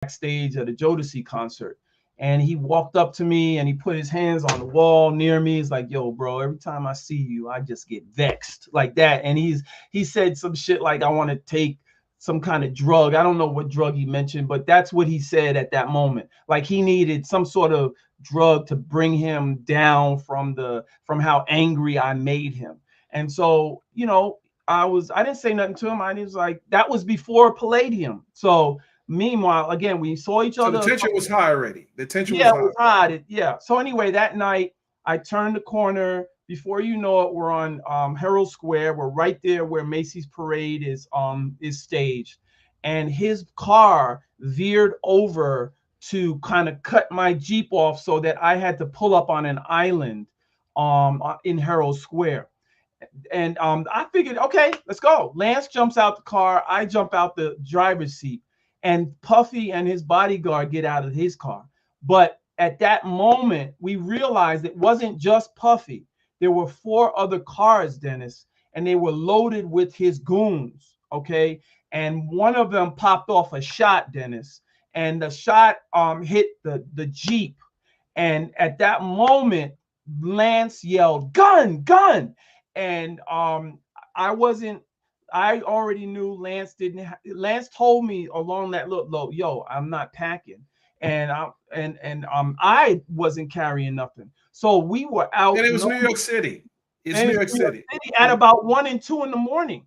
backstage at a Jodeci concert. And he walked up to me and he put his hands on the wall near me. He's like, yo, bro, every time I see you, I just get vexed like that. And he said some shit like, I want to take some kind of drug. I don't know what drug he mentioned, but that's what he said at that moment. Like he needed some sort of drug to bring him down from how angry I made him. And so, I didn't say nothing to him. I was like, that was before Palladium. So meanwhile, again, we saw each So other. the tension was high already. The tension Yeah, was high. it was hot. Yeah. So anyway, that night I turned the corner. Before you know it, we're on Herald Square. We're right there where Macy's Parade is staged, and his car veered over to kind of cut my Jeep off, so that I had to pull up on an island in Herald Square. And I figured, okay, let's go. Lance jumps out the car. I jump out the driver's seat, and Puffy and his bodyguard get out of his car. But at that moment, we realized it wasn't just Puffy. There were 4 other cars, Dennis, and they were loaded with his goons, okay? And one of them popped off a shot, Dennis, and the shot hit the Jeep. And at that moment, Lance yelled, gun, gun. And I already knew Lance Lance told me along that look, yo, I'm not packing. And I wasn't carrying nothing. So we were out. And it was New York City. It's New York City. At about 1 and 2 in the morning.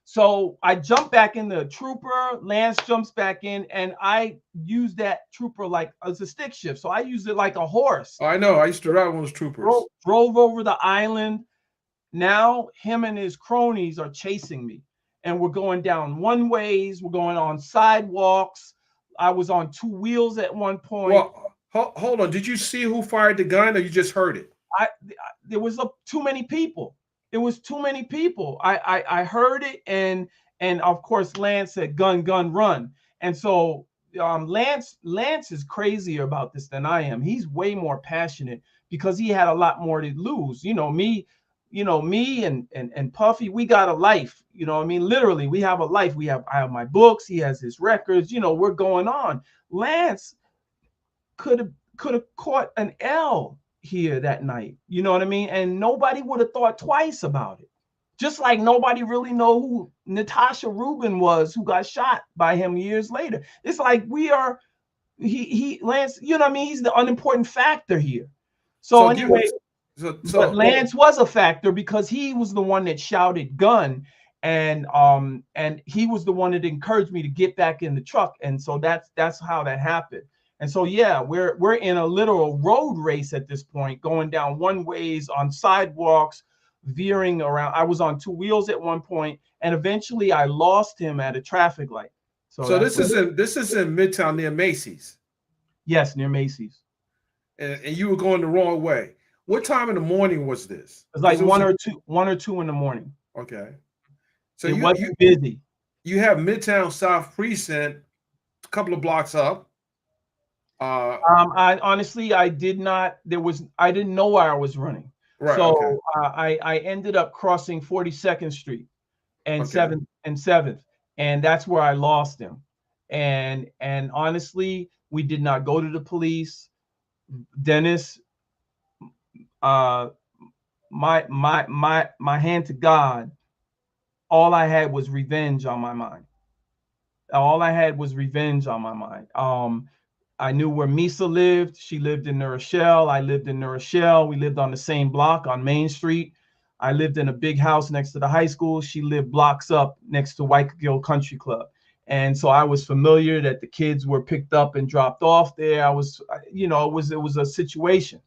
So I jump back in the trooper. Lance jumps back in, and I use that trooper like as a stick shift. So I use it like a horse. Oh, I know. I used to ride one of those troopers. Drove over the island. Now him and his cronies are chasing me, and we're going down one ways. We're going on sidewalks. I was on 2 wheels at one point. Well, hold on. Did you see who fired the gun, or you just heard it? There was too many people. It was too many people. I heard it, and of course Lance said, "Gun, gun, run." And so Lance is crazier about this than I am. He's way more passionate because he had a lot more to lose. Me and Puffy, we got a life. Literally, we have a life. I have my books. He has his records. We're going on. Lance could have caught an L here that night. You know what I mean? And nobody would have thought twice about it. Just like nobody really know who Natasha Rubin was, who got shot by him years later. It's like Lance, you know what I mean? He's the unimportant factor here. So anyway, but Lance was a factor because he was the one that shouted gun, and he was the one that encouraged me to get back in the truck. And so that's how that happened. And so, yeah, we're in a literal road race at this point, going down one ways on sidewalks, veering around. I was on 2 wheels at one point, and eventually I lost him at a traffic light. So this is in Midtown near Macy's. Yes, near Macy's. And you were going the wrong way. What time in the morning was this? It was like 1 or 2 in the morning. Okay. So it wasn't busy. You have Midtown South Precinct, a couple of blocks up. I honestly, I didn't know where I was running. Right. So okay. I ended up crossing 42nd Street and 7th, and that's where I lost him. And honestly, we did not go to the police. Dennis, my hand to God, all I had was revenge on my mind. I knew where Misa lived. She lived in New Rochelle. I lived in New Rochelle. We lived on the same block on Main Street. I lived in a big house next to the high school. She lived blocks up next to Waikiki Country Club. And so I was familiar that the kids were picked up and dropped off there. It was a situation.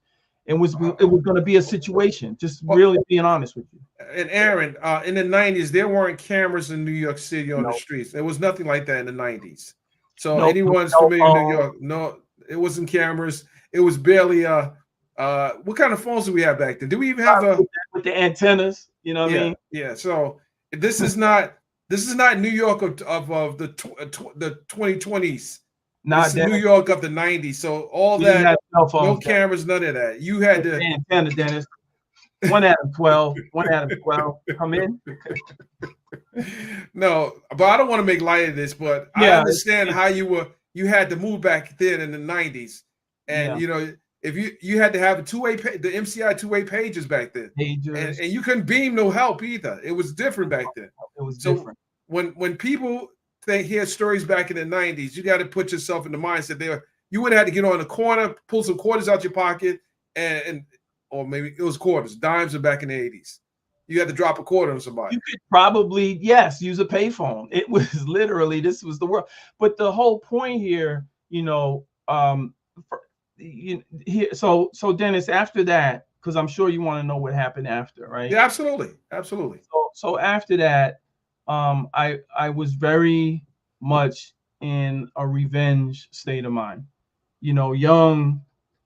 It was going to be a situation, just really being honest with you. And Aaron, in the 90s, there weren't cameras in New York City on the streets. There was nothing like that in the 90s. So anyone's familiar with New York, no, it wasn't cameras. It was barely what kind of phones did we have back then? Did we even have with the antennas? You know what I mean? Yeah. So this is not New York of the 2020s. Not New York of the 90s. So all that, no cameras, none of that. You had the antenna, Dennis. 1 out of 12. 1 out of 12. Come in. No, but I don't want to make light of this, but I understand how you were you had to move back then in the 90s. And Yeah. if you had to have a two-way the MCI two-way pages back then. And, Pagers. and you couldn't beam no help either. It was different back then. It was So different. when people hear stories back in the 90s, you got to put yourself in the mindset there. You would have had to get on the corner, pull some quarters out your pocket, and or maybe it was quarters. Dimes are back in the 80s. You had to drop a quarter on somebody. You could probably, yes, use a payphone. It was literally, this was the world. But the whole point here, so Dennis, after that, because I'm sure you want to know what happened after, right? Yeah, absolutely, absolutely. So after that, I was very much in a revenge state of mind. Young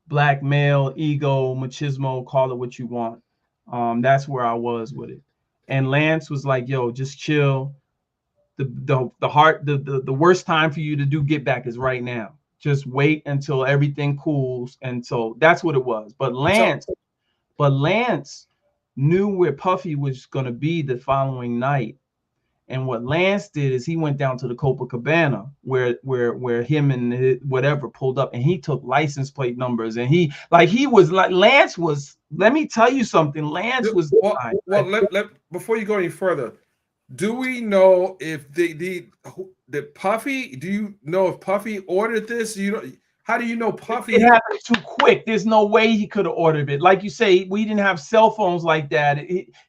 black male, ego, machismo, call it what you want. That's where I was with it. And Lance was like, "Yo, just chill. The worst time for you to do get back is right now. Just wait until everything cools." And so that's what it was. But Lance knew where Puffy was gonna be the following night. And what Lance did is he went down to the Copacabana where him and whatever pulled up, and he took license plate numbers, and Lance was. Let me tell you something. Lance was. Before you go any further, do we know if the Puffy? Do you know if Puffy ordered this? How do you know Puffy? It happened too quick. There's no way he could have ordered it. Like you say, we didn't have cell phones like that.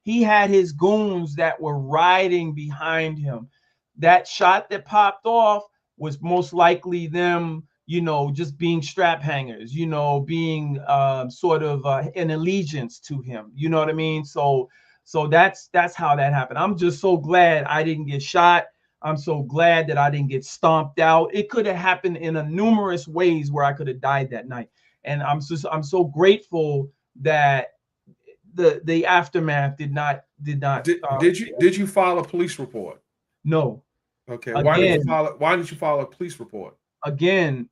He had his goons that were riding behind him. That shot that popped off was most likely them, just being strap hangers, being sort of an allegiance to him. You know what I mean? So that's how that happened. I'm just so glad I didn't get shot. I'm so glad that I didn't get stomped out. It could have happened in a numerous ways where I could have died that night. And I'm so grateful that the aftermath did not. Did you file a police report? No. Okay. Why didn't you file a police report? Again,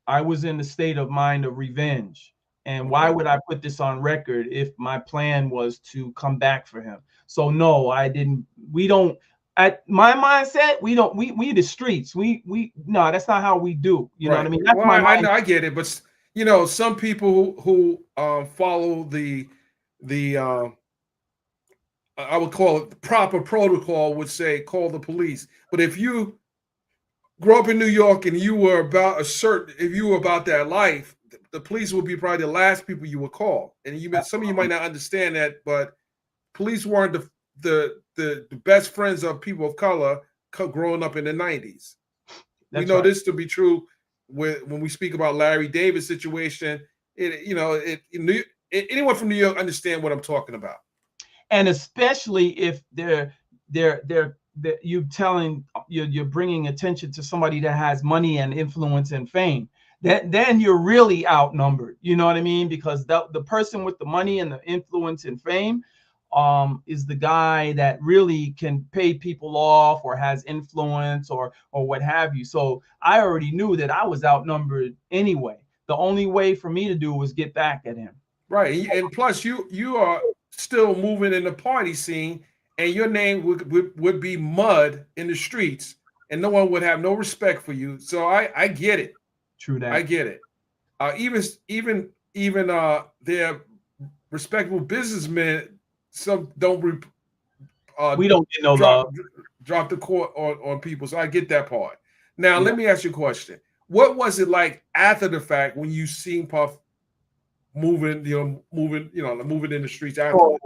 I was in the state of mind of revenge. And why would I put this on record if my plan was to come back for him? So no, I didn't. We don't. At my mindset, we the streets. No, that's not how we do. You know what I mean? That's I know, I get it, but some people who follow the I would call it the proper protocol would say call the police. But if you grew up in New York and you were about if you were about that life, the police would be probably the last people you would call. And some of you might not understand that, but police weren't the best friends of people of color growing up in the 90s. We know this to be true when we speak about Larry David's situation. Anyone from New York understand what I'm talking about. And especially if you're bringing attention to somebody that has money and influence and fame, then you're really outnumbered. You know what I mean? Because the person with the money and the influence and fame is the guy that really can pay people off or has influence or what have you. So I already knew that I was outnumbered anyway. The only way for me to do was get back at him. Right. And plus you are still moving in the party scene, and your name would be mud in the streets, and no one would have no respect for you. So I get it. True that. I get it. Even their respectable businessmen, some don't. We don't get no love. Drop the court on people. So I get that part. Now let me ask you a question. What was it like after the fact when you seen Puff moving in the streets afterwards?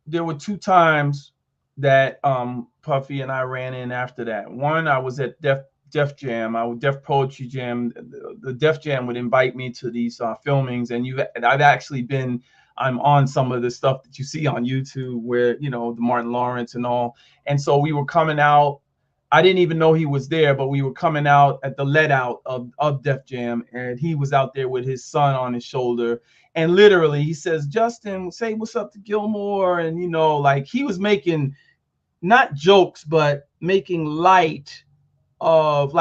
There were two times that Puffy and I ran in after that. One, I was at Def Jam, Def Poetry Jam. The Def Jam would invite me to these filmings, and I'm on some of the stuff that you see on YouTube where, the Martin Lawrence and all. And so we were coming out. I didn't even know he was there, but we were coming out at the let out of Def Jam, and he was out there with his son on his shoulder. And literally he says, "Justin, say what's up to Gilmore." And, he was making not jokes, but making light of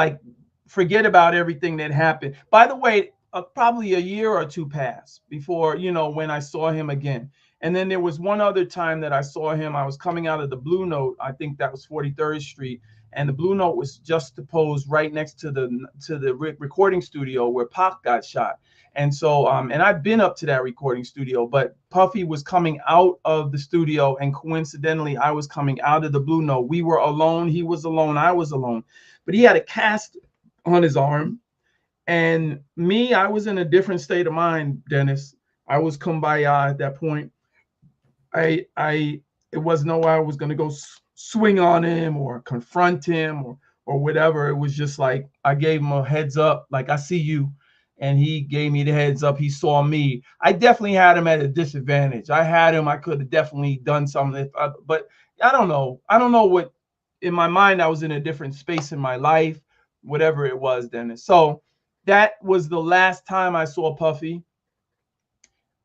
forget about everything that happened. By the way, probably a year or two passed before, when I saw him again. And then there was one other time that I saw him. I was coming out of the Blue Note. I think that was 43rd Street. and the Blue Note was juxtaposed right next to the recording studio where Pac got shot. And so, and I've been up to that recording studio, but Puffy was coming out of the studio, and coincidentally, I was coming out of the Blue Note. We were alone. He was alone. I was alone. But he had a cast on his arm. And me, I was in a different state of mind, Dennis. I was kumbaya at that point. It was no way I was going to go swing on him or confront him or whatever. It was just like I gave him a heads up, like I see you, and he gave me the heads up. He saw me. I definitely had him at a disadvantage. I had him. I could have definitely done something, but I don't know. I don't know what. In my mind, I was in a different space in my life, whatever it was, Dennis. So that was the last time I saw Puffy.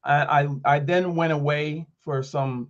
I then went away for some